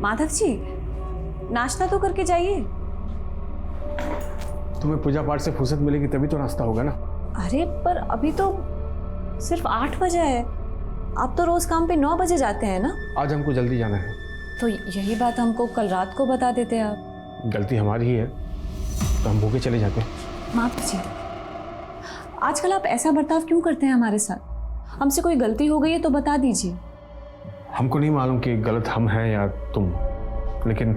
माधव जी, नाश्ता तो करके जाइए। तुम्हें पूजा पाठ से फुर्सत मिलेगी तभी तो नाश्ता होगा ना। अरे पर अभी तो सिर्फ 8 बजे है। आप तो रोज काम पे 9 बजे जाते हैं ना। आज हमको जल्दी जाना है। तो यही बात हमको कल रात को बता देते आप। गलती हमारी ही है, तो हम भूखे चले जाते हैं। माफ कीजिए, आजकल आप ऐसा बर्ताव क्यों करते हैं हमारे साथ? हमसे कोई गलती हो गई है तो बता दीजिए। हमको नहीं मालूम कि गलत हम हैं या तुम, लेकिन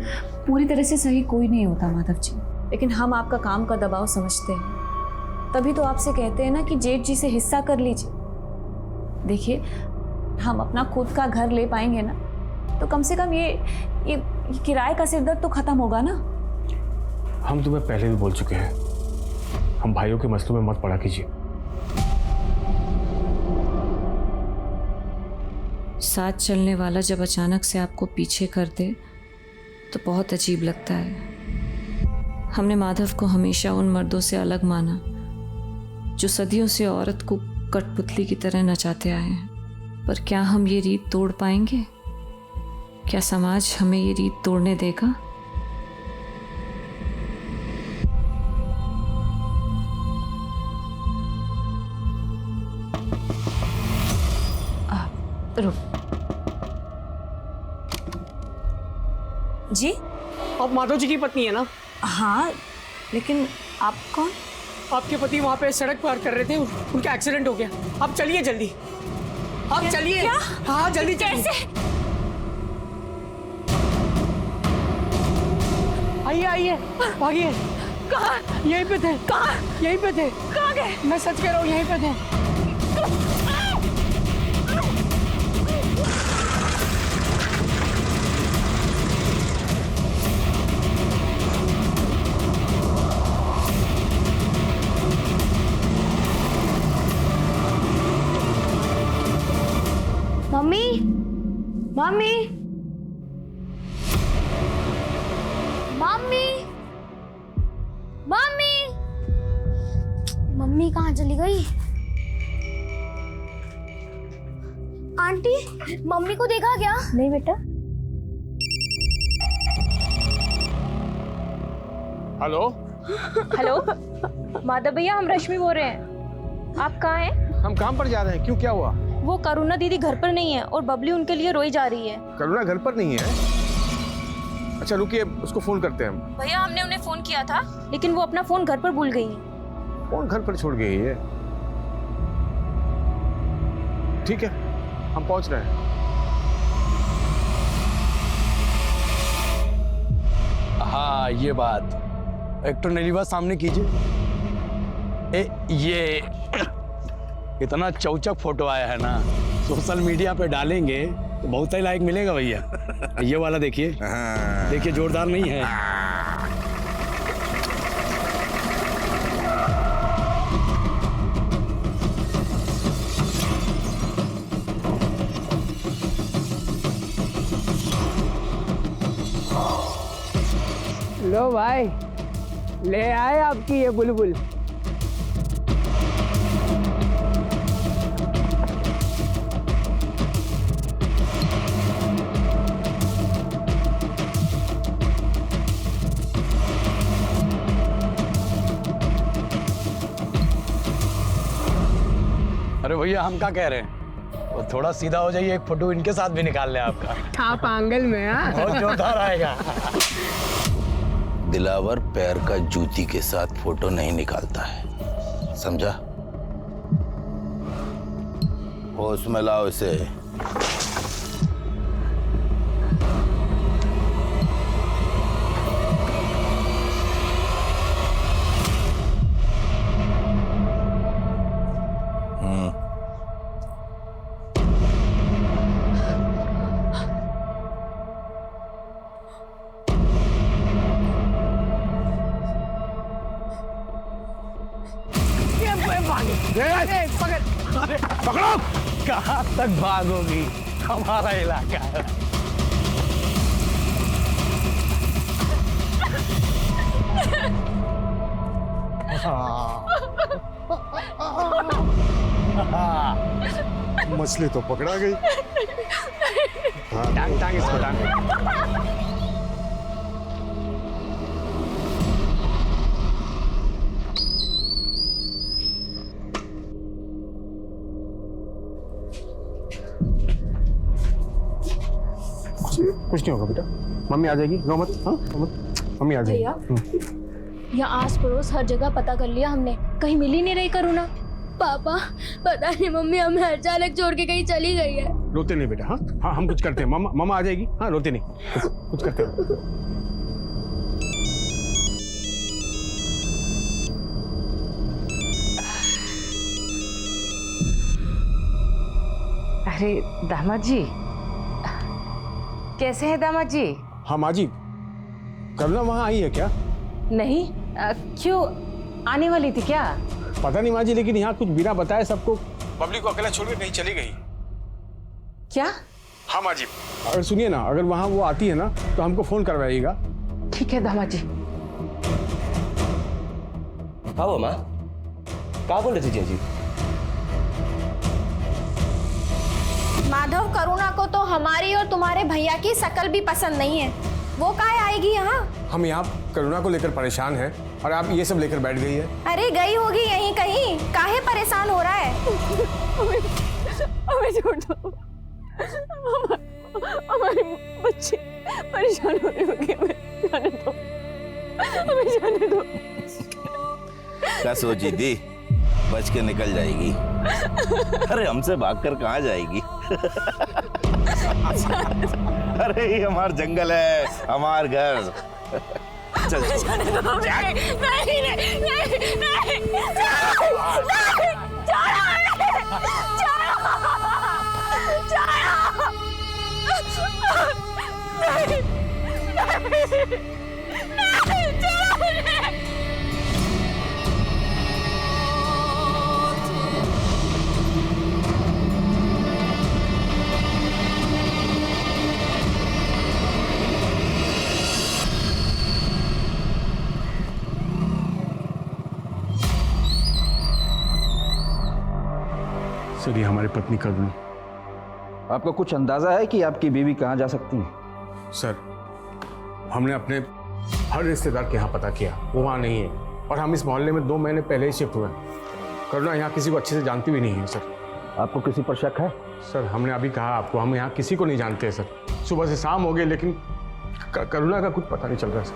पूरी तरह से सही कोई नहीं होता माधव जी, लेकिन हम आपका काम का दबाव समझते हैं, तभी तो आपसे कहते हैं ना कि जेठ जी से हिस्सा कर लीजिए। देखिए, हम अपना खुद का घर ले पाएंगे ना, तो कम से कम ये किराए का सिरदर्द तो खत्म होगा ना। हम तुम्हें पहले भी बोल चुके हैं, हम भाइयों के मसलों में मत पड़ा कीजिए। साथ चलने वाला जब अचानक से आपको पीछे कर दे तो बहुत अजीब लगता है। हमने माधव को हमेशा उन मर्दों से अलग माना जो सदियों से औरत को कठपुतली की तरह नचाते आए हैं। पर क्या हम ये रीत तोड़ पाएंगे? क्या समाज हमें ये रीत तोड़ने देगा? रुक जी। आप माधव जी की पत्नी है ना? हाँ, लेकिन आप कौन? आपके पति वहाँ पे सड़क पार कर रहे थे, उनका एक्सीडेंट हो गया। आप चलिए जल्दी, आप चलिए। क्या? हाँ जल्दी चलिए। कैसे? आइए आइए, भागिए। कहाँ? यहीं पे थे। कहाँ? यहीं पे थे। कहाँ गए? मैं सच कह रहा हूँ, यहीं पे थे। Mummy, mummy, mummy, mummy, mummy कहाँ चली गई? आंटी, मम्मी को देखा क्या? नहीं बेटा। हेलो हेलो माधव भैया, हम रश्मि बोल रहे हैं। आप कहाँ हैं? हम काम पर जा रहे हैं। क्यों, क्या हुआ? वो करुणा दीदी घर पर नहीं है और बबली उनके लिए रोई जा रही है। करुणा घर पर नहीं है? अच्छा रुकिए, उसको फोन करते हैं हम। भैया, हमने उन्हें फोन किया था, लेकिन वो अपना फोन घर पर भूल गई है। फोन घर पर छोड़ गई है? ठीक है, हम पहुंच रहे हैं। हाँ ये बात, एक तो नई बात सामने कीजिए। ये इतना चौचक फोटो आया है ना, सोशल मीडिया पे डालेंगे तो बहुत ही लाइक मिलेगा भैया। ये वाला देखिए, देखिए जोरदार नहीं है? लो भाई, ले आए आपकी ये बुलबुल। अरे भैया, हम क्या कह रहे हैं, वो थोड़ा सीधा हो जाइए, एक फोटो इनके साथ भी निकाल ले आपका। आप आंगल में। हाँ बहुत जोरदार आएगा। दिलावर पैर का जूती के साथ फोटो नहीं निकालता है, समझा? होश में लाओ इसे। पकड़ो! कहाँ तक भागोगी, हमारा इलाका है। मछली तो पकड़ा गई। टांग टांग इसको, टांग। कुछ नहीं होगा बेटा, मम्मी आ जाएगी, रो मत। हाँ रो मत, मम्मी आ जाएगी। यहाँ आस पड़ोस हर जगह पता कर लिया हमने, कहीं मिल ही नहीं रही करुणा। पापा पता नहीं मम्मी हमें अचानक छोड़ के कहीं चली गई है। रोते नहीं बेटा। हाँ हाँ हम कुछ करते हैं, मामा आ जाएगी। हाँ रोते नहीं, कुछ करते हैं। अरे दामाद जी, कैसे हैं दामाद जी? हाँ माँ जी, करुणा वहाँ आई है क्या? नहीं, क्यों, आने वाली थी क्या? पता नहीं माँ जी, लेकिन यहाँ कुछ बिना बताए सबको, पब्लिक को अकेला छोड़ के कहीं चली गई। क्या? हाँ माँ जी, अगर सुनिए ना, अगर वहाँ वो आती है ना तो हमको फोन करवाइएगा। ठीक है दामाद जी। हाँ वो माँ, कहाँ बोल रही थी जी? माधव, करुणा को तो हमारी और तुम्हारे भैया की शकल भी पसंद नहीं है, वो काहे आएगी यहाँ? हम यहाँ करुणा को लेकर परेशान हैं और आप ये सब लेकर बैठ गई है। अरे गई होगी यहीं कहीं, काहे परेशान हो रहा है? हमें छोड़ दो, हमारे बच्चे परेशान हो रहे होंगे, हमें जाने दो, हमें जाने दो। क्या सोची थी, बच के निकल जाएगी? अरे हमसे भागकर कहाँ जाएगी? अरे ये हमार जंगल है, हमार घर। चल सर, ये हमारी पत्नी करुणा। आपको कुछ अंदाजा है कि आपकी बीवी कहाँ जा सकती है? सर, हमने अपने हर रिश्तेदार के यहाँ पता किया, वो वहाँ नहीं है, और हम इस मोहल्ले में 2 महीने पहले ही शिफ्ट हुए। करुणा यहाँ किसी को अच्छे से जानती भी नहीं है सर। आपको किसी पर शक है? सर, हमने अभी कहा आपको, हम यहाँ किसी को नहीं जानते हैं सर। सुबह से शाम हो गई, लेकिन करुणा का कुछ पता नहीं चल रहा सर।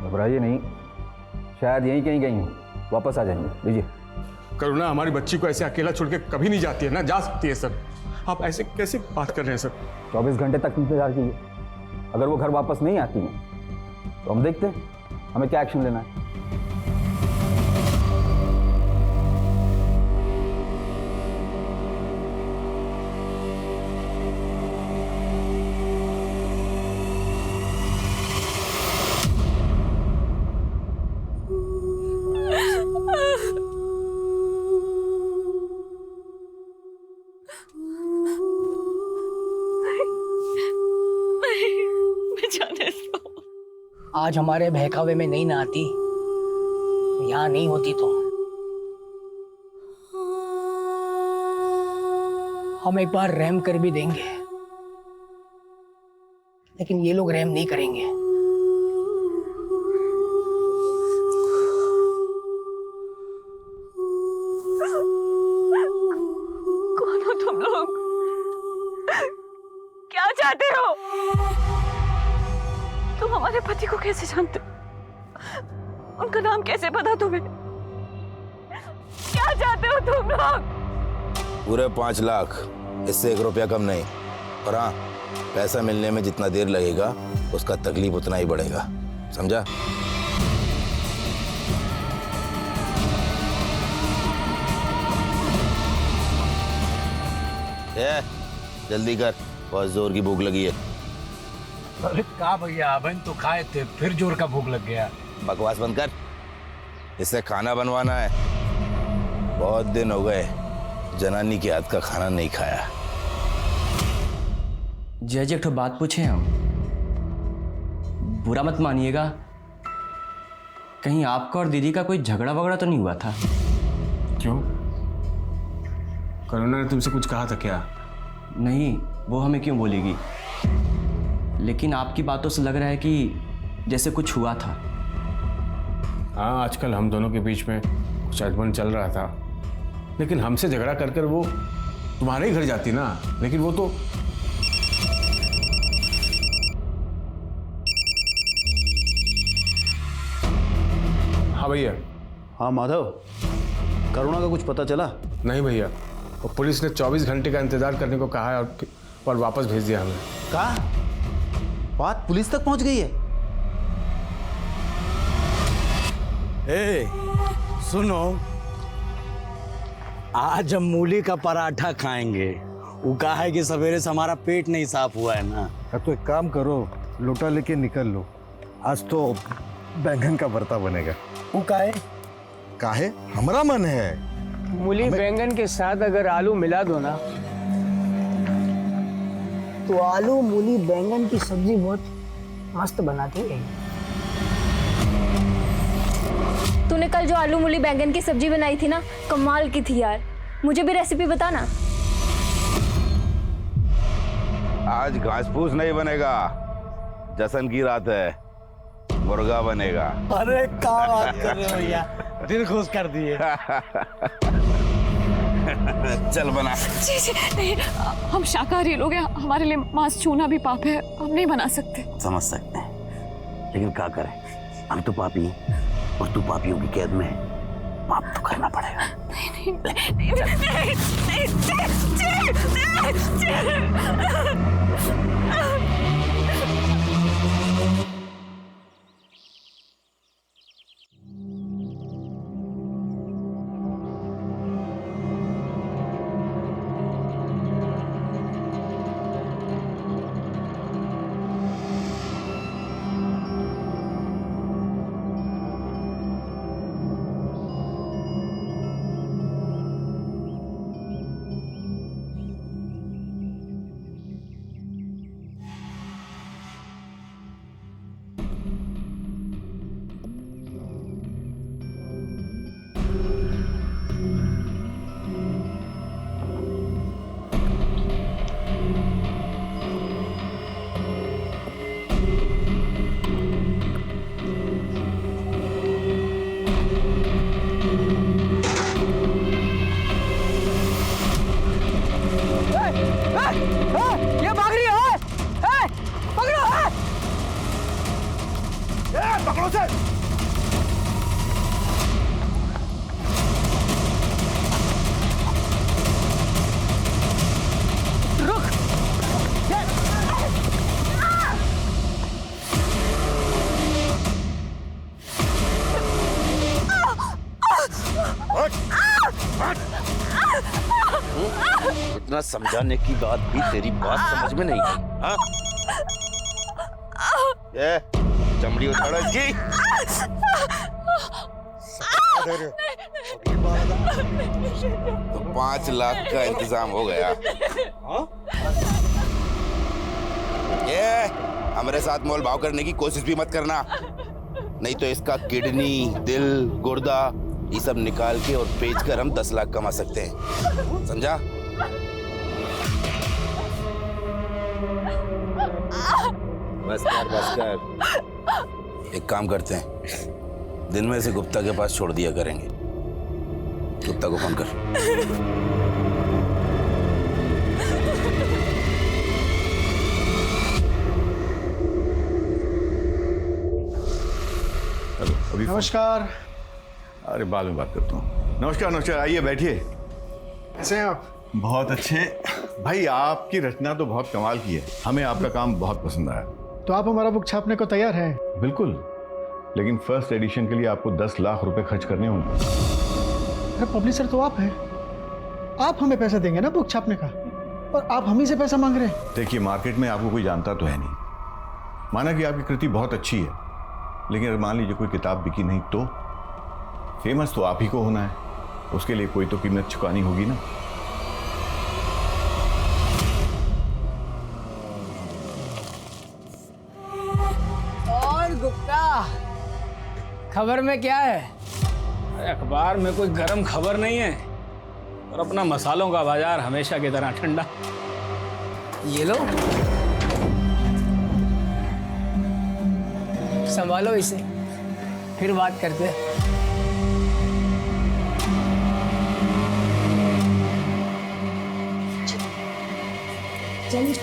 घबराइए नहीं, शायद यहीं कहीं गई हूँ, वापस आ जाएंगे। लीजिए। करुणा हमारी बच्ची को ऐसे अकेला छोड़ के कभी नहीं जाती है, ना जा सकती है सर। आप ऐसे कैसे बात कर रहे हैं सर? 24 घंटे तक इंतजार कीजिए, अगर वो घर वापस नहीं आती है तो हम देखते हैं हमें क्या एक्शन लेना है। आज हमारे बहकावे में नहीं ना आती, यहाँ नहीं होती तो हम एक बार रहम कर भी देंगे, लेकिन ये लोग रहम नहीं करेंगे। कौन हो तुम लोग? क्या चाहते हो? तुम हमारे पति को कैसे जानते हो? उनका नाम कैसे पता तुम्हें? क्या चाहते हो तुम लोग? पूरे 5 लाख, इससे 1 रुपया कम नहीं। और हाँ, पैसा मिलने में जितना देर लगेगा उसका तकलीफ उतना ही बढ़ेगा, समझा? जल्दी कर, बहुत जोर की भूख लगी है। अरे का भैया, अबन तो खाए थे, फिर जोर का भूख लग गया। बकवास बंद कर, इससे खाना बनवाना है। बहुत दिन हो गए जनानी के हाथ का खाना नहीं खाया। जय जी, एक ठो बात पूछे हम, बुरा मत मानिएगा, कहीं आपका और दीदी का कोई झगड़ा वगड़ा तो नहीं हुआ था? क्यों? करुणा ने तुमसे कुछ कहा था क्या? नहीं, वो हमें क्यों बोलेगी, लेकिन आपकी बातों से लग रहा है कि जैसे कुछ हुआ था। हाँ, आजकल हम दोनों के बीच में कुछ अनबन चल रहा था, लेकिन हमसे झगड़ा कर कर वो तुम्हारे ही घर जाती ना। लेकिन वो तो हाँ भैया। हाँ माधव, करुणा का कुछ पता चला? नहीं भैया, और पुलिस ने 24 घंटे का इंतजार करने को कहा है और वापस भेज दिया हमें। कहा? बात पुलिस तक पहुंच गई है? ए, सुनो, आज हम मूली का पराठा खाएंगे। वो कहा है कि सवेरे से हमारा पेट नहीं साफ हुआ है ना। अब तो एक काम करो, लोटा लेके निकल लो, आज तो बैंगन का भरता बनेगा। वो काहे? काहे? हमारा मन है। मूली बैंगन के साथ अगर आलू मिला दो ना, तो आलू मूली बैंगन की सब्जी बहुत मस्त बनाती है। तूने कल जो आलू मूली बैंगन की सब्जी बनाई थी ना, कमाल की थी यार। मुझे भी रेसिपी बताना। आज घास फूस नहीं बनेगा, जश्न की रात है, मुर्गा बनेगा। अरे क्या बात कर रहे हो भैया, दिल खुश कर दिए। चल बना। जी जी नहीं, हम शाकाहारी लोग हैं, हमारे लिए मांस छूना भी पाप है, हम नहीं बना सकते। समझ सकते हैं, लेकिन क्या करें, हम तो पापी हैं और तू पापियों की कैद में है, पाप तो करना पड़ेगा। ये भाग रही है, पकड़ो। पकड़ो सर। रुक। इतना समझाने की बात भी तेरी बात समझ में नहीं आई। हाँ? ये चमड़ी उठाड़ो इसकी। तो 5 लाख का इंतजाम हो गया। ये हमारे साथ मोल भाव करने की कोशिश भी मत करना, नहीं तो इसका किडनी, दिल, गुर्दा ये सब निकाल के और बेचकर हम 10 लाख कमा सकते हैं, समझा? बस कर। एक काम करते हैं, दिन में से गुप्ता के पास छोड़ दिया करेंगे। गुप्ता को फोन कर। नमस्कार। अरे बाद में बात करता हूँ। नमस्कार नमस्कार, आइए बैठिए। कैसे हैं आप? बहुत अच्छे भाई, आपकी रचना तो बहुत कमाल की है, हमें आपका काम बहुत पसंद आया। तो आप हमारा बुक छापने को तैयार हैं? बिल्कुल, लेकिन फर्स्ट एडिशन के लिए आपको 10 लाख रुपए खर्च करने होंगे। अरे पब्लिशर तो आप हैं, आप हमें पैसा देंगे ना बुक छापने का, और आप हम ही से पैसा मांग रहे हैं। देखिए, मार्केट में आपको कोई जानता तो है नहीं, माना कि आपकी कृति बहुत अच्छी है, लेकिन अगर मान लीजिए कोई किताब बिकी नहीं तो फेमस तो आप ही को होना है, उसके लिए कोई तो कीमत चुकानी होगी ना। और गुप्ता, खबर में क्या है? अखबार में कोई गरम खबर नहीं है, और अपना मसालों का बाजार हमेशा की तरह ठंडा। ये लो, संभालो इसे, फिर बात करते हैं। चलिए।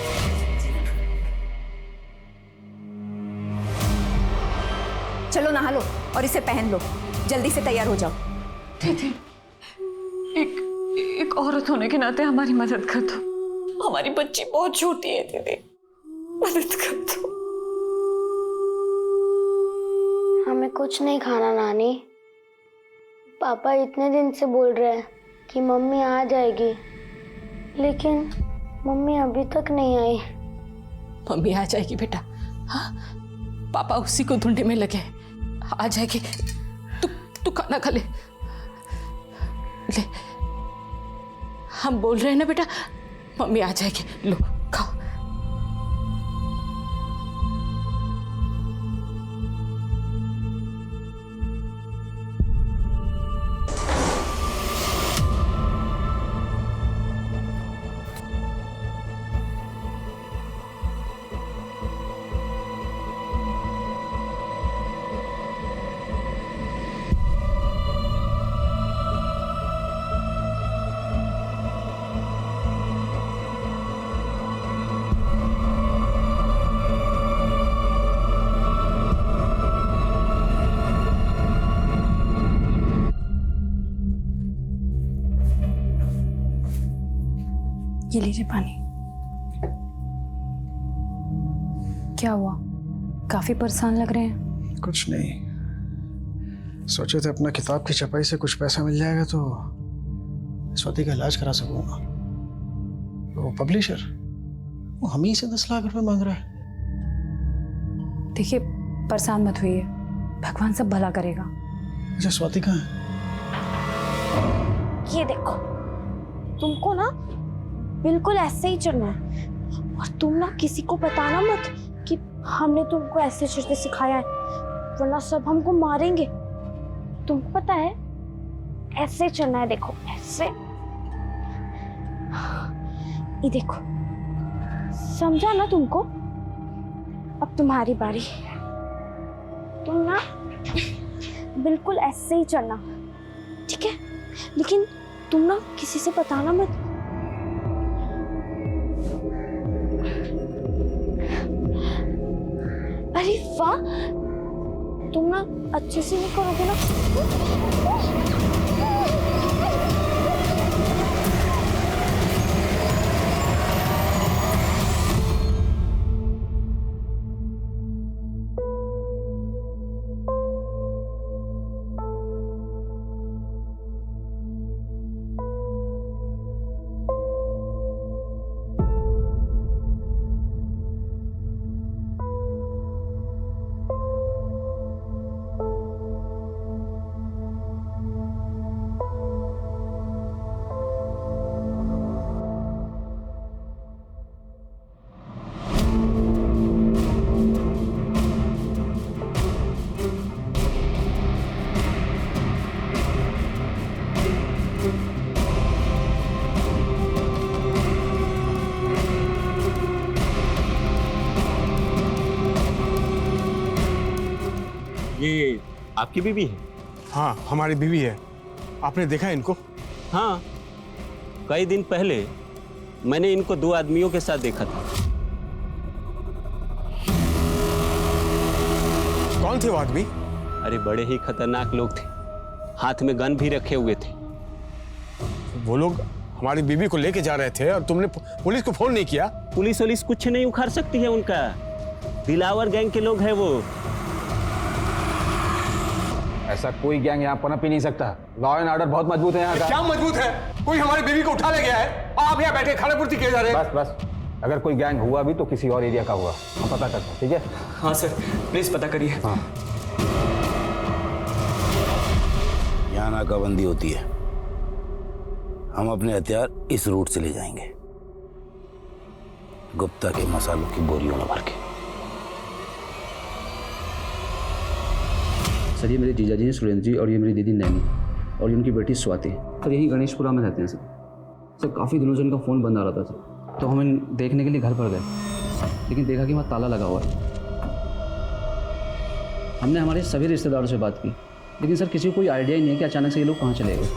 चलो नहा लो और इसे पहन लो। जल्दी से तैयार हो जाओ। दीदी, एक औरत होने के नाते हमारी मदद कर दो। हमारी बच्ची बहुत छोटी है दीदी, मदद कर दो। हमें कुछ नहीं खाना नानी। पापा इतने दिन से बोल रहे हैं कि मम्मी आ जाएगी, लेकिन मम्मी अभी तक नहीं आई। मम्मी आ जाएगी बेटा, हाँ पापा उसी को ढूंढने में लगे, आ जाएगी। तू खाना खा ले। हम बोल रहे हैं ना बेटा, मम्मी आ जाएगी, लो खाओ। ये लीजिए पानी। क्या हुआ, काफी परेशान लग रहे हैं? कुछ नहीं, सोचे थे अपना किताब की छपाई से कुछ पैसा मिल जाएगा तो स्वाति का इलाज करा सकूंगा। वो पब्लिशर वो हम ही से 10 लाख रुपए मांग रहा है। देखिए परेशान मत होइए, भगवान सब भला करेगा। अच्छा स्वाति कहाँ है? ये देखो, तुमको ना बिल्कुल ऐसे ही चलना है, और तुम ना किसी को बताना मत कि हमने तुमको ऐसे चलते सिखाया है, वरना सब हमको मारेंगे। तुमको पता है ऐसे चलना है, देखो ऐसे। ये देखो, समझा ना तुमको? अब तुम्हारी बारी। तुम ना बिल्कुल ऐसे ही चलना, ठीक है? लेकिन तुम ना किसी से बताना मत। अरे वाह, तुम ना अच्छे से नहीं करोगे ना? ये आपकी बीवी है? हाँ हमारी बीवी है। आपने देखा इनको? हाँ, कई दिन पहले मैंने इनको 2 आदमियों के साथ देखा था। कौन थे वो आदमी? अरे बड़े ही खतरनाक लोग थे, हाथ में गन भी रखे हुए थे। वो लोग हमारी बीवी को लेके जा रहे थे और तुमने पुलिस को फोन नहीं किया? पुलिस कुछ नहीं उखाड़ सकती है उनका, दिलावर गैंग के लोग हैं वो। ऐसा कोई गैंग यहाँ पनप ही नहीं सकता। लॉ एंड ऑर्डर बहुत मजबूत है यहाँ का। क्या मजबूत है? कोई हमारी बीवी को उठा ले गया है, आप यहाँ बैठे खाना पूर्ति किए जा रहे हैं। बस अगर कोई गैंग हुआ भी तो किसी और एरिया का हुआ, हम पता करते हैं, ठीक है? हाँ सर, प्लीज पता करिए। हाँ। यहाँ नाकाबंदी होती है, हम अपने हथियार इस रूट से ले जाएंगे, गुप्ता के मसालों की बोरियों में भर के। सर ये मेरे जीजा जी हैं सुरेंद्र जी, और ये मेरी दीदी नैनी, और ये उनकी बेटी स्वाति। सर यही गणेशपुरा में रहते हैं सर। काफ़ी दिनों से उनका फ़ोन बंद आ रहा था सर, तो हम देखने के लिए घर पर गए, लेकिन देखा कि वहाँ ताला लगा हुआ है। हमने हमारे सभी रिश्तेदारों से बात की, लेकिन सर किसी को कोई आइडिया ही नहीं है कि अचानक से ये लोग कहाँ चले गए।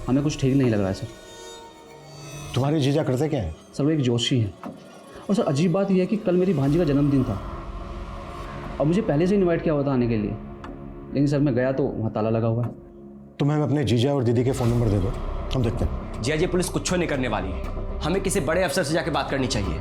हमें कुछ ठीक नहीं लग रहा है सर। तुम्हारे जीजा करते क्या है? सर वो एक जोशी हैं, और सर अजीब बात यह है कि कल मेरी भांजी का जन्मदिन था और मुझे पहले से इनवाइट किया हुआ था आने के लिए, लेकिन सर मैं गया तो वहाँ ताला लगा हुआ है। तुम हमें अपने जीजा और दीदी के फ़ोन नंबर दे दो, हम देखते हैं। जी ये पुलिस कुछ नहीं करने वाली है, हमें किसी बड़े अफसर से जाके बात करनी चाहिए।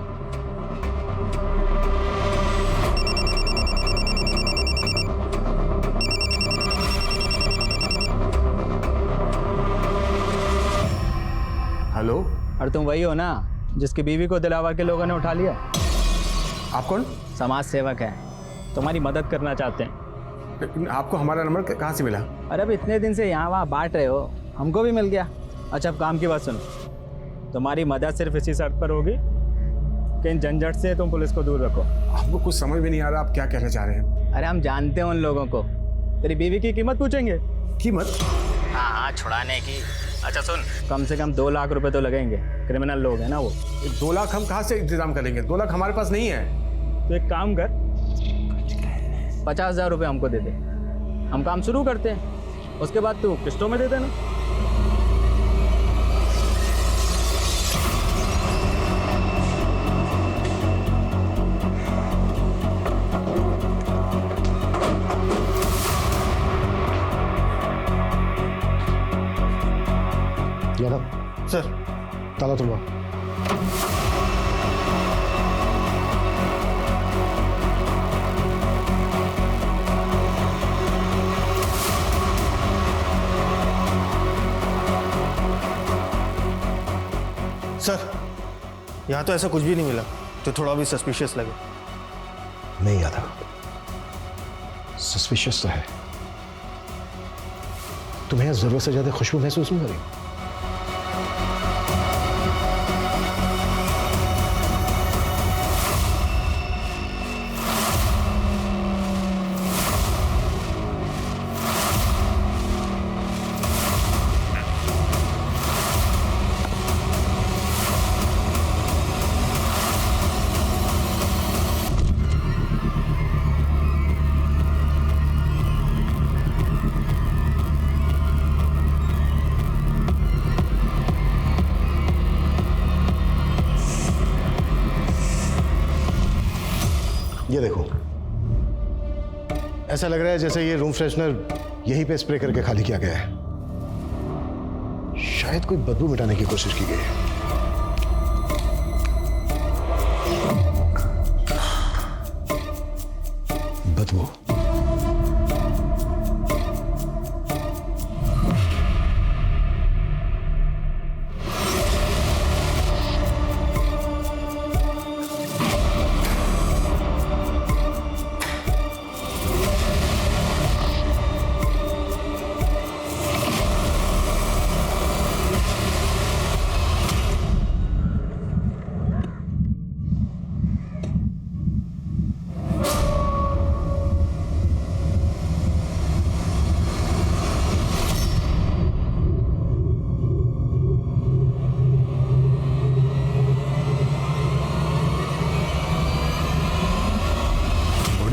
हेलो। और तुम वही हो ना जिसकी बीवी को दिलावर के लोगों ने उठा लिया? आप कौन? समाज सेवक है, तुम्हारी मदद करना चाहते हैं। लेकिन आपको हमारा नंबर कहाँ से मिला? अरे अब इतने दिन से यहाँ वहाँ बांट रहे हो, हमको भी मिल गया। अच्छा अब काम की बात सुनो, तुम्हारी मदद सिर्फ इसी शर्त पर होगी कि इन झंझट से तुम पुलिस को दूर रखो। हमको कुछ समझ में नहीं आ रहा आप क्या कहना चाह रहे हैं। अरे हम जानते हैं उन लोगों को, तेरी बीवी की कीमत पूछेंगे। कीमत? हाँ छुड़ाने की। अच्छा सुन, कम से कम 2 लाख रुपए तो लगेंगे, क्रिमिनल लोग हैं ना वो। 2 लाख हम कहाँ से इंतजाम करेंगे? 2 लाख हमारे पास नहीं है। तो एक काम कर, 50,000 रुपये हमको दे दे, हम काम शुरू करते हैं, उसके बाद तू किस्तों में दे देना। यादव सर, ताला तोड़वा। सर यहाँ तो ऐसा कुछ भी नहीं मिला जो थोड़ा भी सस्पिशियस लगे। नहीं यादव, सस्पिशियस तो है। तुम्हें जरूरत से ज्यादा खुशबू महसूस नहीं हो रही? ये देखो, ऐसा लग रहा है जैसे ये रूम फ्रेशनर यहीं पे स्प्रे करके खाली किया गया है। शायद कोई बदबू मिटाने की कोशिश की गई है। बदबू।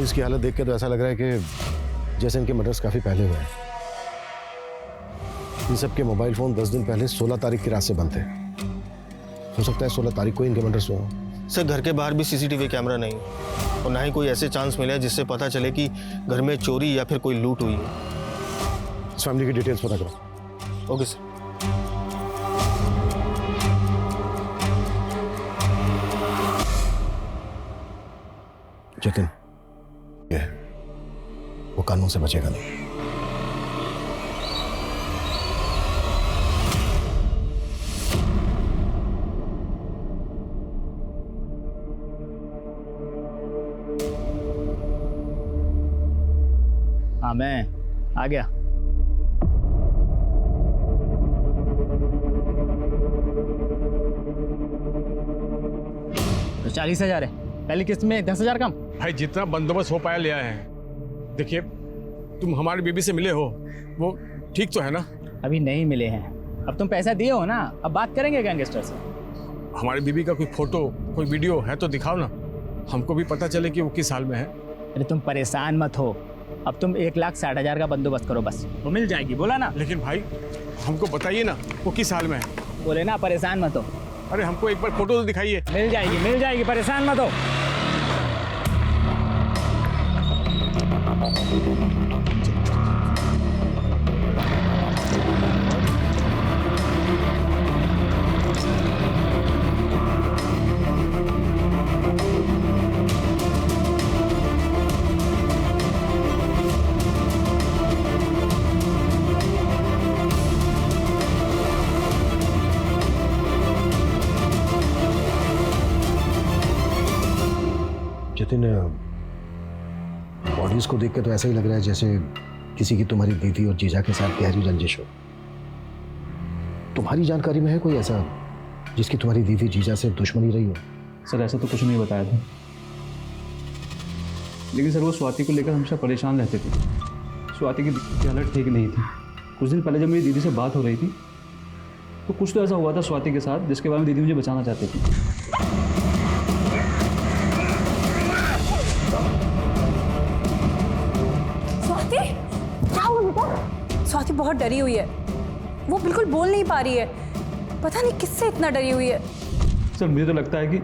इसकी हालत देख के तो ऐसा लग रहा है कि जैसे इनके मर्डर्स काफी पहले हुए हैं। इन सब के मोबाइल फोन 10 दिन पहले 16 तारीख की रात से बंद थे। हो सकता है 16 तारीख को इनके मर्डर्स हुए हों। सर घर के बाहर भी सीसीटीवी कैमरा नहीं और ना ही कोई ऐसे चांस मिले जिससे पता चले कि घर में चोरी या फिर कोई लूट हुई है। इस फैमिली की डिटेल्स पता करो। Okay sir. जतिन, वो कानून से बचेगा नहीं। हाँ मैं आ गया। तो 40,000 है, पहली किस्त में 10,000 कम। भाई जितना बंदोबस्त हो पाया लिया है। देखिए तुम हमारी बीबी से मिले हो, वो ठीक तो है ना? अभी नहीं मिले हैं, अब तुम पैसा दिए हो ना, अब बात करेंगे गैंगस्टर से। हमारी बीबी का कोई फोटो कोई वीडियो है तो दिखाओ ना, हमको भी पता चले कि वो किस हाल में है। अरे तुम परेशान मत हो, अब तुम 1,60,000 का बंदोबस्त करो बस, वो मिल जाएगी। बोला ना। लेकिन भाई हमको बताइए ना वो किस हाल में है। बोले ना परेशान मत हो। अरे हमको एक बार फोटो तो दिखाइए। मिल जाएगी, परेशान मत हो। जतिन, बॉडीज को देख के तो ऐसा ही लग रहा है जैसे किसी की तुम्हारी दीदी और जीजा के साथ गहरी रंजिश हो। तुम्हारी जानकारी में है कोई ऐसा जिसकी तुम्हारी दीदी जीजा से दुश्मनी रही हो? सर ऐसा तो कुछ नहीं बताया था, लेकिन सर वो स्वाति को लेकर हमेशा परेशान रहते थे। स्वाति की हालत ठीक नहीं थी। कुछ दिन पहले जब मेरी दीदी से बात हो रही थी तो कुछ तो ऐसा हुआ था स्वाति के साथ जिसके बारे में दीदी मुझे बचाना चाहती थी। स्वाति, क्या हुआ बेटा? स्वाति बहुत डरी हुई है, वो बिल्कुल बोल नहीं पा रही है। पता नहीं किससे इतना डरी हुई है। सर मुझे तो लगता है कि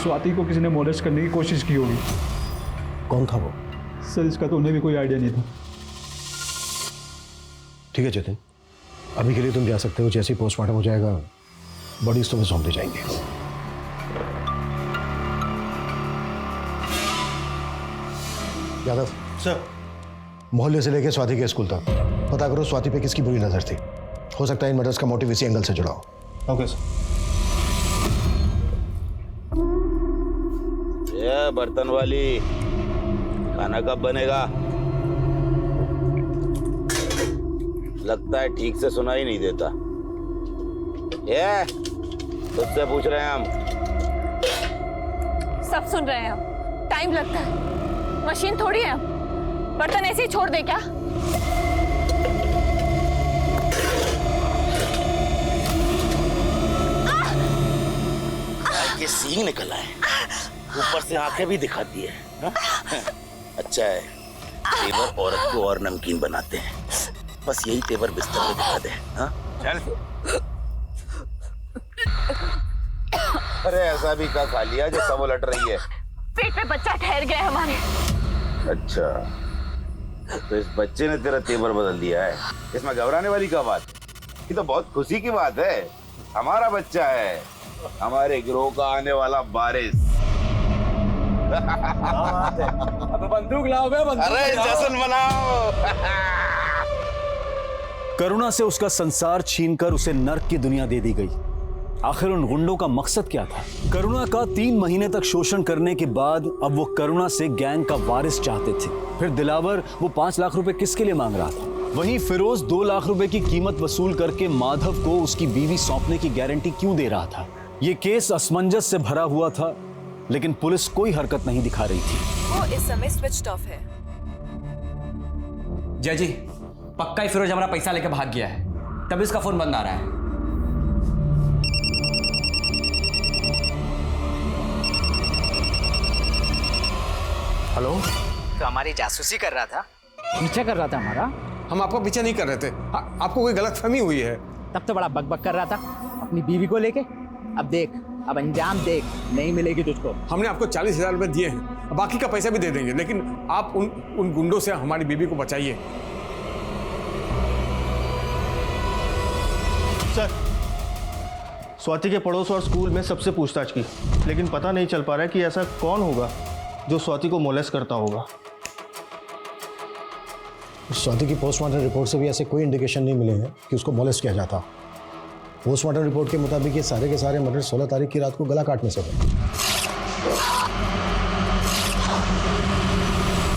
स्वाति को किसी ने मोलेस्ट करने की कोशिश की होगी। कौन था वो? सर इसका तो उन्हें भी कोई आइडिया नहीं था। ठीक है जतिन, अभी के लिए तुम जा सकते हो। जैसे ही पोस्टमार्टम हो जाएगा बॉडीज तुम्हें सौंप दी जाएंगे। यादव सर, मोहल्ले से लेकर स्वाति के स्कूल तक पता करो स्वाति पे किसकी बुरी नजर थी। हो सकता है इन मर्डर्स का मोटिव इसी एंगल से जुड़ा हो। Okay sir. ये बर्तन वाली, खाना कब बनेगा? लगता है ठीक से सुना ही नहीं देता। ये तुझसे पूछ रहे हैं हम। सब सुन रहे हैं हम। टाइम लगता है, मशीन थोड़ी है। बर्तन ऐसे ही छोड़ दे क्या? ये सींग निकला है, ऊपर से आंखें भी दिखाती है। हा? अच्छा है, तेवर औरत को और नमकीन बनाते हैं। बस यही तेवर बिस्तर पे दिखा दे। हा? चल। अरे ऐसा भी क्या खा लिया जो सब उलट रही है? पेट पे बच्चा ठहर गया हमारे। अच्छा, तो इस बच्चे ने तेरा तेवर बदल दिया है। इसमें घबराने वाली क्या बात? ये तो बहुत खुशी की बात है। हमारा बच्चा है, हमारे गिरोह का आने वाला वारिस। अब बंदूक लाओ बे, बंदूक। अरे जश्न मनाओ। करुणा से उसका संसार छीनकर उसे नर्क की दुनिया दे दी गई। आखिर उन गुंडों का मकसद क्या था? करुणा का 3 महीने तक शोषण करने के बाद अब वो करुणा से गैंग का वारिस चाहते थे। फिर दिलावर वो 5 लाख रुपए किसके लिए मांग रहा था? वहीं फिरोज 2 लाख रुपए की कीमत वसूल करके माधव को उसकी बीवी सौंपने की गारंटी क्यों दे रहा था? ये केस असमंजस से भरा हुआ था, लेकिन पुलिस कोई हरकत नहीं दिखा रही थी। वो इस समय स्विच ऑफ है। जय जी, पक्का ही फिरोज हमारा पैसा लेके भाग गया है, तभी इसका फोन बंद आ रहा है। हेलो, तो हमारी जासूसी कर रहा था? पीछा कर रहा था हमारा? हम आपका पीछा नहीं कर रहे थे। आपको कोई गलतफहमी हुई है। तब तो बड़ा बकबक कर रहा था अपनी बीवी को लेके। अब देख, अब अंजाम देख, नहीं मिलेगी तुझको। हमने आपको 40,000 रुपए दिए हैं, बाकी का पैसा भी दे देंगे, लेकिन आप उन गुंडों से हमारी बीवी को बचाइए। सर, स्वाति के पड़ोस और स्कूल में सबसे पूछताछ की, लेकिन पता नहीं चल पा रहा है कि ऐसा कौन होगा जो स्वाति को मोलेस्ट करता होगा। स्वाति की पोस्टमार्टम रिपोर्ट से भी ऐसे कोई इंडिकेशन नहीं मिले हैं कि उसको मोलेस्ट किया जाता। पोस्टमार्टम रिपोर्ट के मुताबिक ये सारे के सारे मर्डर 16 तारीख की रात को गला काटने से हुए।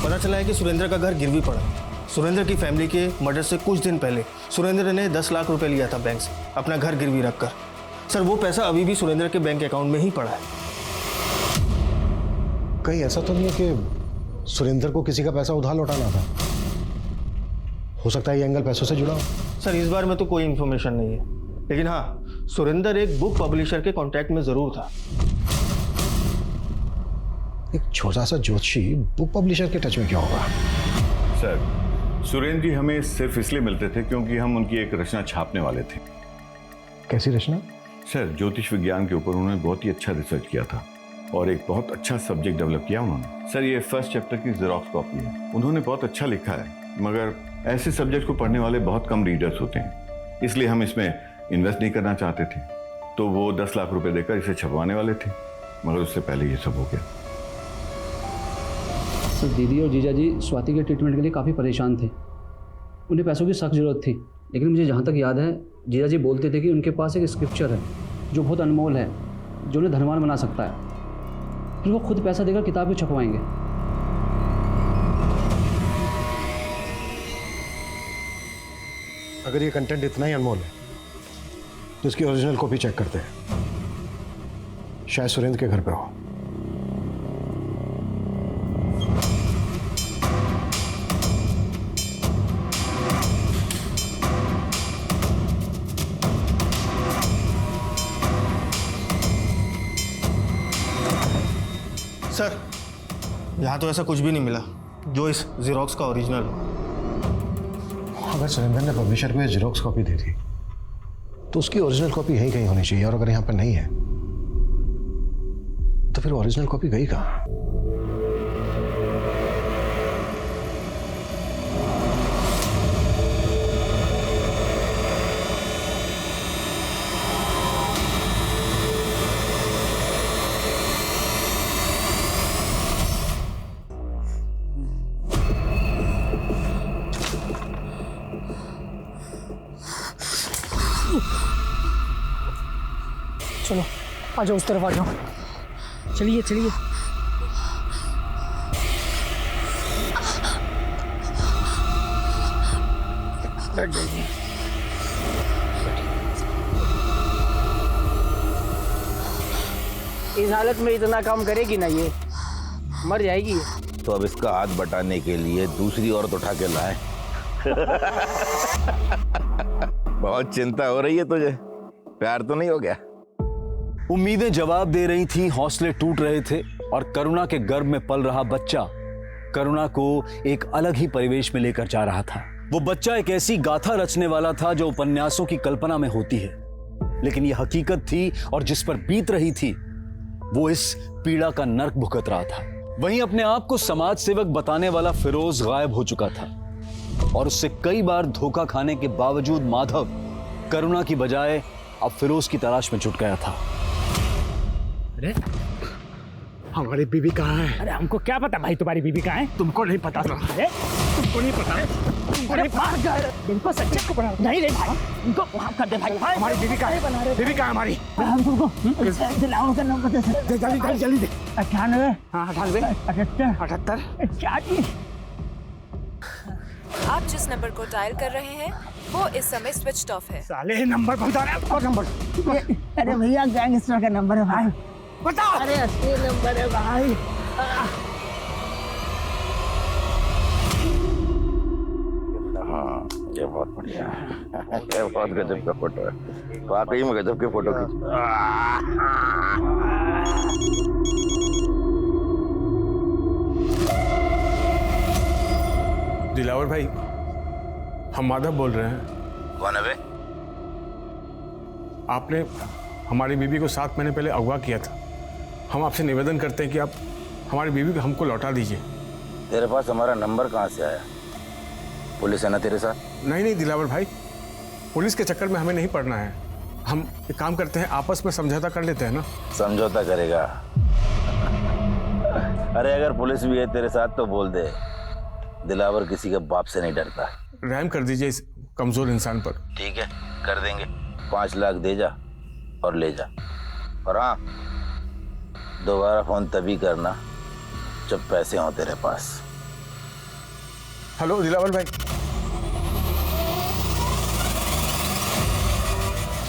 पता चला है कि सुरेंद्र का घर गिरवी पड़ा। सुरेंद्र की फैमिली के मर्डर से कुछ दिन पहले सुरेंद्र ने 10 लाख रुपए लिया था बैंक से, अपना घर गिरवी रखकर। सर, वो पैसा अभी भी सुरेंद्र के बैंक अकाउंट में ही पड़ा है। कहीं ऐसा तो नहीं है कि सुरेंद्र को किसी का पैसा उधार लौटाना था? हो सकता है ये एंगल पैसों से जुड़ा हो। सर, इस बार में तो कोई इन्फॉर्मेशन नहीं है, लेकिन हाँ, सुरेंद्र एक बुक पब्लिशर के कांटेक्ट में जरूर था। एक छोटा सा ज्योतिषी बुक पब्लिशर के टच में क्यों होगा? सर, सुरेंद्र जी हमें सिर्फ इसलिए मिलते थे क्योंकि हम उनकी एक रचना छापने वाले थे। कैसी रचना? सर, ज्योतिष विज्ञान के ऊपर उन्होंने बहुत ही अच्छा रिसर्च किया था और एक बहुत अच्छा सब्जेक्ट डेवलप किया उन्होंने। सर, ये फर्स्ट चैप्टर की जेरॉक्स कॉपी है। उन्होंने बहुत अच्छा लिखा है, मगर ऐसे सब्जेक्ट को पढ़ने वाले बहुत कम रीडर्स होते हैं, इसलिए हम इसमें इन्वेस्ट नहीं करना चाहते थे। तो वो 10 लाख रुपए देकर इसे छपवाने वाले थे, मगर उससे पहले ये सब हो गया। तो दीदी और जीजा जी स्वाति के ट्रीटमेंट के लिए काफ़ी परेशान थे। उन्हें पैसों की सख्त ज़रूरत थी, लेकिन मुझे जहाँ तक याद है जीजा जी बोलते थे कि उनके पास एक स्क्रिप्चर है जो बहुत अनमोल है, जो उन्हें धनवान बना सकता है। फिर वो खुद पैसा देकर किताब भी छपवाएंगे। अगर ये कंटेंट इतना ही अनमोल है तो इसकी ओरिजिनल कॉपी चेक करते हैं, शायद सुरेंद्र के घर पे हो। सर, यहाँ तो ऐसा कुछ भी नहीं मिला जो इस जेरोक्स का ओरिजिनल हो। अगर सुरेंद्र ने पब्लिशर को ये जेरोक्स कॉपी दी थी तो उसकी ओरिजिनल कॉपी यहीं कहीं होनी चाहिए, और अगर यहाँ पर नहीं है तो फिर ओरिजिनल कॉपी गई कहाँ? चलो आ जाओ, उस तरफ आ जाओ। चलिए चलिए। बैठ जाइए। इस हालत में इतना काम करेगी ना, ये मर जाएगी। तो अब इसका हाथ बटाने के लिए दूसरी औरत उठा के लाए। बहुत चिंता हो रही है तुझे, प्यार तो नहीं हो गया? उम्मीदें जवाब दे रही थी, हौसले टूट रहे थे, और करुणा के गर्भ में पल रहा बच्चा करुणा को एक अलग ही परिवेश में लेकर जा रहा था। वो बच्चा एक ऐसी गाथा रचने वाला था जो उपन्यासों की कल्पना में होती है, लेकिन यह हकीकत थी, और जिस पर बीत रही थी वो इस पीड़ा का नर्क भुगत रहा था। वहीं अपने आप को समाज सेवक बताने वाला फिरोज गायब हो चुका था, और उससे कई बार धोखा खाने के बावजूद माधव करुणा की बजाय अब फिरोज की तलाश में जुट गया था। अरे हमारी बीवी कहाँ है? अरे हमको क्या पता भाई तुम्हारी बीवी कहाँ है? तुमको नहीं पता? अरे तुमको नहीं पता? तुमको नहीं पता? इनको सच्चे को बना नहीं रे भाई, इनको माफ कर दे भाई। हमारी बीवी कहाँ है? बीवी कहाँ है हमारी? हम तुमको दिलाओ का नंबर दे। जल्दी जल्दी दे। 98 98 78 78 40। आप जिस नंबर को डायल कर रहे हैं वो इस समय स्विच ऑफ है। साले नंबर बता रहे हैं। नंबर? अरे भैया गैंगस्टर का नंबर है भाई। बताओ। अरे असली नंबर है भाई। हाँ, ये बहुत बढ़िया है। ये बहुत गजब का फोटो है, वाकई में गजब के फोटो खींच। दिलावर भाई, हम माधव बोल रहे हैं। कौन है बे? आपने हमारी बीवी को 7 महीने पहले अगवा किया था। हम आपसे निवेदन करते हैं कि आप हमारी बीवी को हमको लौटा दीजिए। तेरे पास हमारा नंबर कहाँ से आया? पुलिस है ना तेरे साथ? नहीं दिलावर भाई, पुलिस के चक्कर में हमें नहीं पड़ना है। हम एक काम करते हैं, आपस में समझौता कर लेते हैं ना। समझौता करेगा? अरे अगर पुलिस भी है तेरे साथ तो बोल दे, दिलावर किसी के बाप से नहीं डरता। रहम कर दीजिए इस कमजोर इंसान पर। ठीक है, कर देंगे। 5 लाख दे जा और ले जा। और हाँ, दोबारा फोन तभी करना जब पैसे हों तेरे पास। हेलो दिलावर भाई।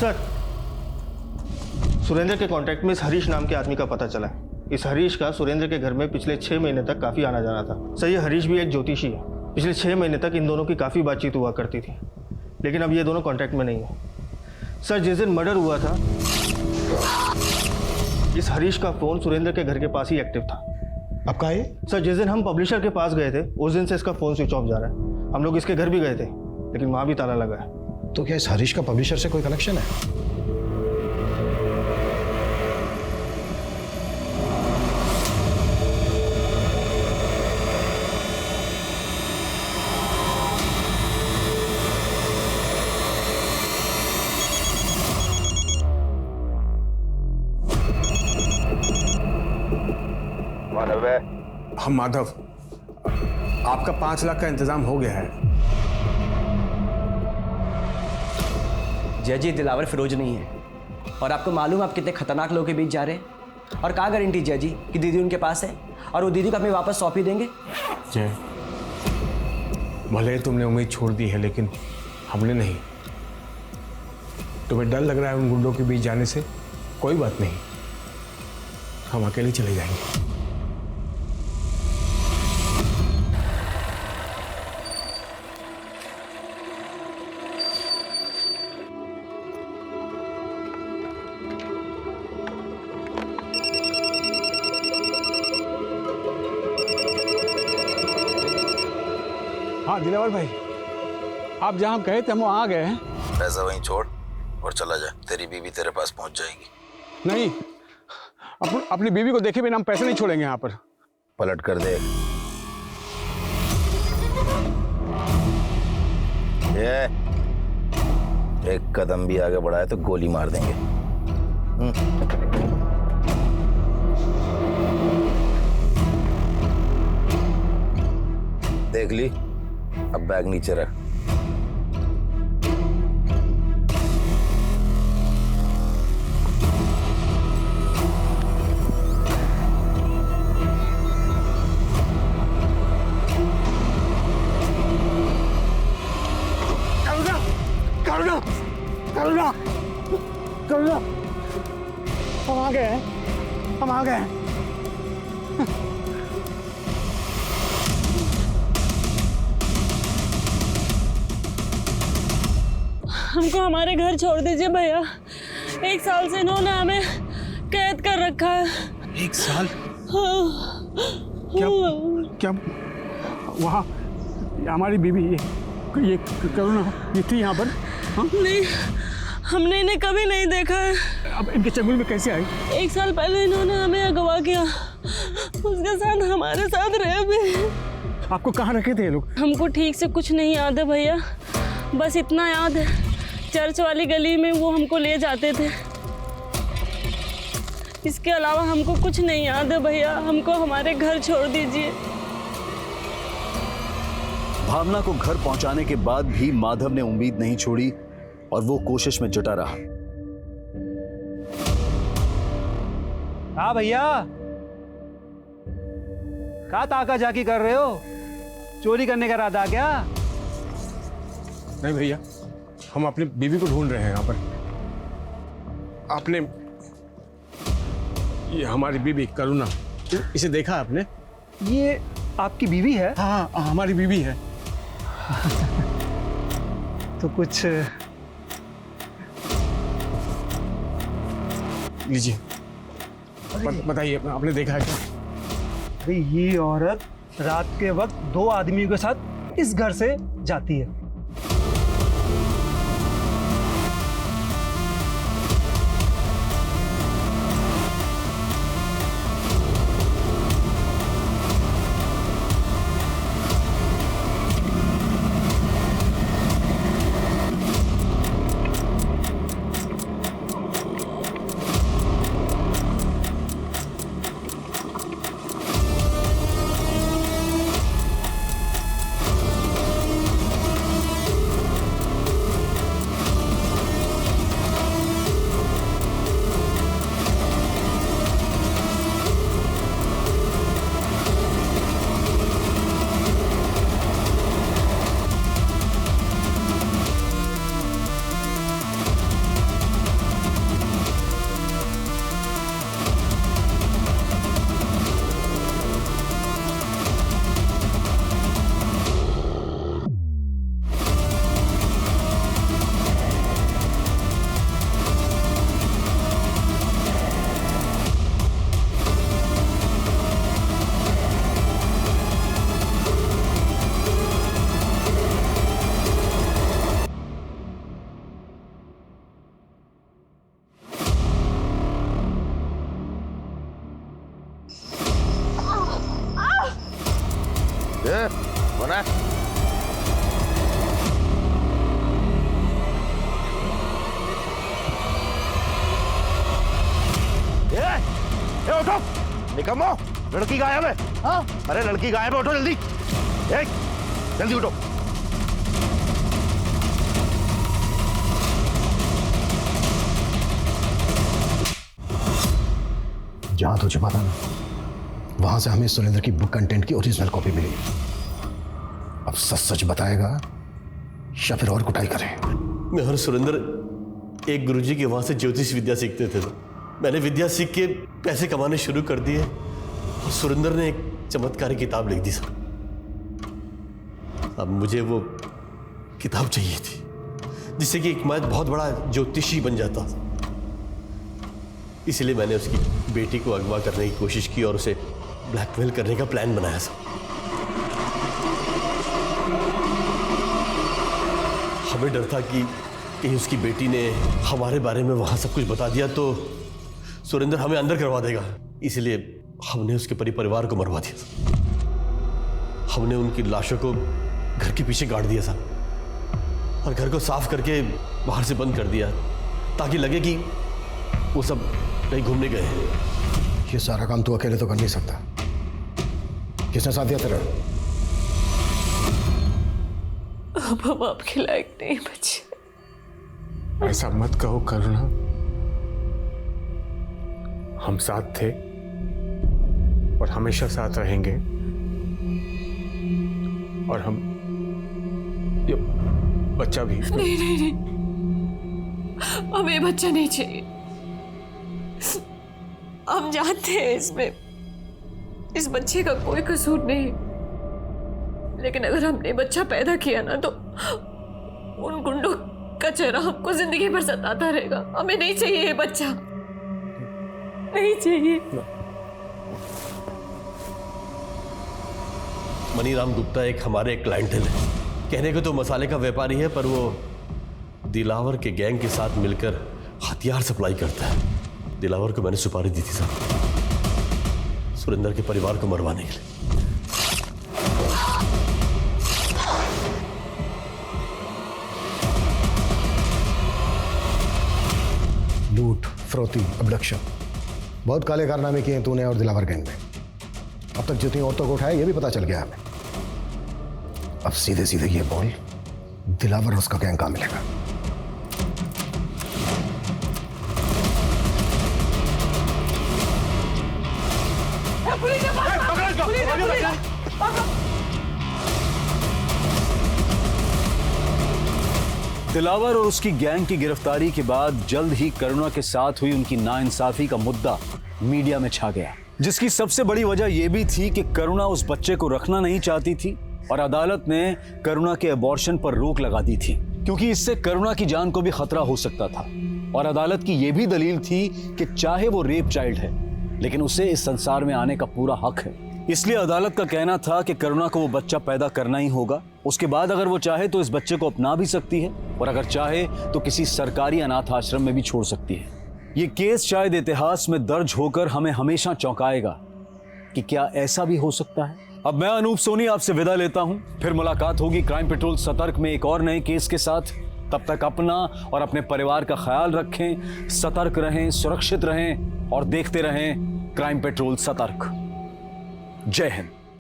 सर, सुरेंद्र के कांटेक्ट में इस हरीश नाम के आदमी का पता चला है। इस हरीश का सुरेंद्र के घर में पिछले 6 महीने तक काफ़ी आना जाना था। सर, ये हरीश भी एक ज्योतिषी है। पिछले 6 महीने तक इन दोनों की काफ़ी बातचीत हुआ करती थी, लेकिन अब ये दोनों कांटेक्ट में नहीं है। सर, जिस दिन मर्डर हुआ था इस हरीश का फ़ोन सुरेंद्र के घर के पास ही एक्टिव था। अब कहाँ है? सर, जिस दिन हम पब्लिशर के पास गए थे उस दिन से इसका फ़ोन स्विच ऑफ जा रहा है। हम लोग इसके घर भी गए थे, लेकिन वहाँ भी ताला लगा है। तो क्या इस हरीश का पब्लिशर से कोई कनेक्शन है? हम माधव, आपका 5 लाख का इंतजाम हो गया है। जय जी, दिलावर फिरोज नहीं है, और आपको मालूम आप कितने खतरनाक लोगों के बीच जा रहे हैं। और कहाँ गारंटी जय जी कि दीदी उनके पास है और वो दीदी को हमें वापस सौंप ही देंगे? जय, भले ही तुमने उम्मीद छोड़ दी है लेकिन हमने नहीं। तुम्हें डर लग रहा है उन गुंडों के बीच जाने से? कोई बात नहीं, हम अकेले चले जाएंगे। हाँ दिलावर भाई, आप जहाँ गए थे हम वहाँ आ गए हैं। पैसा वहीं छोड़ और चला जा, तेरी बीवी तेरे पास पहुंच जाएगी। नहीं, अपनी बीवी को देखे बिना हम पैसे नहीं छोड़ेंगे यहाँ पर। पलट कर दे। ये एक कदम भी आगे बढ़ाए तो गोली मार देंगे। देख ली, अब बैग नीचे रख। करुणा, करुणा, करुणा, हम आ गए हैं, हम आ गए हैं। हमको हमारे घर छोड़ दीजिए भैया। 1 साल से इन्होंने हमें कैद कर रखा है। 1 साल? हाँ। क्या वहाँ हमारी बीवी ये करुणा ये थी यहाँ पर? हाँ? नहीं, हमने इन्हें कभी नहीं देखा है। अब इनके चंगुल में कैसे आई? 1 साल पहले इन्होंने हमें अगवा किया, उसके साथ हमारे साथ रहे भी। आपको कहाँ रखे थे ये लोग? हमको ठीक से कुछ नहीं याद है भैया, बस इतना याद है चर्च वाली गली में वो हमको ले जाते थे। इसके अलावा हमको कुछ नहीं याद है भैया, हमको हमारे घर छोड़ दीजिए। भावना को घर पहुंचाने के बाद भी माधव ने उम्मीद नहीं छोड़ी और वो कोशिश में जुटा रहा। हाँ भैया, कहाँ ताका झाकी कर रहे हो? चोरी करने का इरादा क्या? नहीं भैया, हम अपनी बीवी को ढूंढ रहे हैं यहाँ पर। आपने ये हमारी बीवी करुणा, इसे देखा आपने? ये आपकी बीवी है? हाँ, हमारी बीवी है। तो कुछ लीजिए, बताइए, आपने देखा है क्या? भाई ये औरत रात के वक्त 2 आदमियों के साथ इस घर से जाती है। कौन है? उठो, निकम्मो, लड़की गायब है। हाँ? अरे लड़की गायब है, उठो जल्दी। जल्दी उठो। जहां तुझे पता ना, वहां से हमें सुरेंद्र की बुक कंटेंट की ओरिजिनल कॉपी मिली। अब सच सच बताएगा या फिर और कुटाई करे? मैं और सुरेंद्र एक गुरुजी के वहां से ज्योतिष विद्या सीखते थे। मैंने विद्या सीख के पैसे कमाने शुरू कर दिए और सुरेंद्र ने एक चमत्कारी किताब लिख दी सर। अब मुझे वो किताब चाहिए थी जिससे कि मैं बहुत बड़ा ज्योतिषी बन जाता। इसलिए मैंने उसकी बेटी को अगवा करने की कोशिश की और उसे ब्लैकमेल करने का प्लान बनाया सर। हमें डर था कि कहीं उसकी बेटी ने हमारे बारे में वहां सब कुछ बता दिया तो सुरेंद्र हमें अंदर करवा देगा। इसलिए हमने उसके परिवार को मरवा दिया। हमने उनकी लाशों को घर के पीछे गाड़ दिया सर और घर को साफ करके बाहर से बंद कर दिया ताकि लगे कि वो सब कहीं घूमने गए। ये सारा काम तू अकेले तो कर नहीं सकता। किसने साथ दिया तेरा? अब हम आपके लायक नहीं बचे। ऐसा मत कहो करुणा, हम साथ थे और हमेशा साथ रहेंगे। और हम ये बच्चा भी। नहीं नहीं नहीं, हमें बच्चा नहीं चाहिए। हम जानते हैं इसमें इस बच्चे का कोई कसूर नहीं, लेकिन अगर हमने बच्चा पैदा किया ना तो उन गुंडों का चेहरा हमको जिंदगी भर सताता रहेगा। हमें नहीं चाहिए ये बच्चा, नहीं चाहिए। मनीराम गुप्ता एक हमारे क्लाइंटल है। कहने को तो मसाले का व्यापारी है पर वो दिलावर के गैंग के साथ मिलकर हथियार सप्लाई करता है। दिलावर को मैंने सुपारी दी थी साहब, सुरेंद्र के परिवार को मरवाने के लिए। लूट, फरोती, अबडक्शन, बहुत काले कारनामे किए हैं तूने और दिलावर गैंग में। अब तक जितनी औरतों को उठाया ये भी पता चल गया हमें। अब सीधे सीधे ये बोल, दिलावर और उसका गैंग कहाँ मिलेगा? दिलावर और उसकी गैंग की गिरफ्तारी के बाद जल्द ही करुणा के साथ हुई उनकी नाइंसाफी का मुद्दा मीडिया में छा गया, जिसकी सबसे बड़ी वजह यह भी थी कि करुणा उस बच्चे को रखना नहीं चाहती थी और अदालत ने करुणा के अबॉर्शन पर रोक लगा दी थी क्योंकि इससे करुणा की जान को भी खतरा हो सकता था। और अदालत की यह भी दलील थी कि चाहे वो रेप चाइल्ड है लेकिन उसे इस संसार में आने का पूरा हक है। इसलिए अदालत का कहना था कि करुणा को वो बच्चा पैदा करना ही होगा। उसके बाद अगर वो चाहे तो इस बच्चे को अपना भी सकती है और अगर चाहे तो किसी सरकारी अनाथ आश्रम में भी छोड़ सकती है। ये केस शायद इतिहास में दर्ज होकर हमें हमेशा चौंकाएगा कि क्या ऐसा भी हो सकता है। अब मैं अनूप सोनी आपसे विदा लेता हूं, फिर मुलाकात होगी क्राइम पेट्रोल सतर्क में एक और नए केस के साथ। तब तक अपना और अपने परिवार का ख्याल रखें, सतर्क रहें, सुरक्षित रहें और देखते रहें क्राइम पेट्रोल सतर्क। जय हिंद।